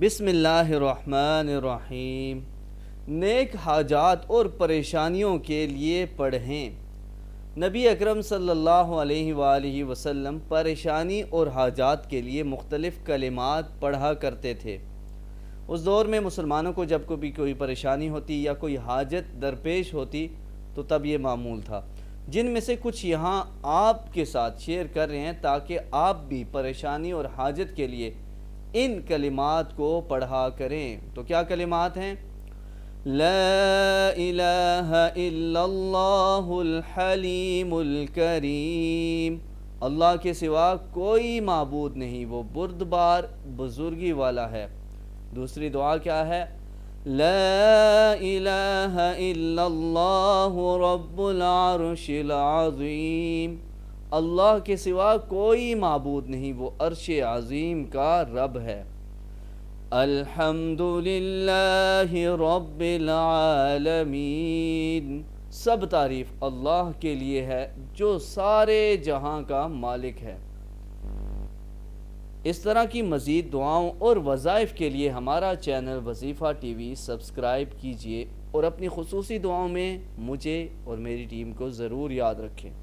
بسم اللہ الرحمن الرحیم۔ نیک حاجات اور پریشانیوں کے لیے پڑھیں۔ نبی اکرم صلی اللہ علیہ وآلہ وسلم پریشانی اور حاجات کے لیے مختلف کلمات پڑھا کرتے تھے۔ اس دور میں مسلمانوں کو جب کبھی کوئی پریشانی ہوتی یا کوئی حاجت درپیش ہوتی تو تب یہ معمول تھا، جن میں سے کچھ یہاں آپ کے ساتھ شیئر کر رہے ہیں تاکہ آپ بھی پریشانی اور حاجت کے لیے ان کلمات کو پڑھا کریں۔ تو کیا کلمات ہیں؟ لا الہ الا اللہ الحلیم الکریم، اللہ کے سوا کوئی معبود نہیں، وہ بردبار بزرگی والا ہے۔ دوسری دعا کیا ہے؟ لا الہ الا اللہ رب العرش العظیم، اللہ کے سوا کوئی معبود نہیں، وہ عرش عظیم کا رب ہے۔ الحمد للہ رب العالمین، سب تعریف اللہ کے لیے ہے جو سارے جہاں کا مالک ہے۔ اس طرح کی مزید دعاؤں اور وظائف کے لیے ہمارا چینل وظیفہ ٹی وی سبسکرائب کیجئے اور اپنی خصوصی دعاؤں میں مجھے اور میری ٹیم کو ضرور یاد رکھیں۔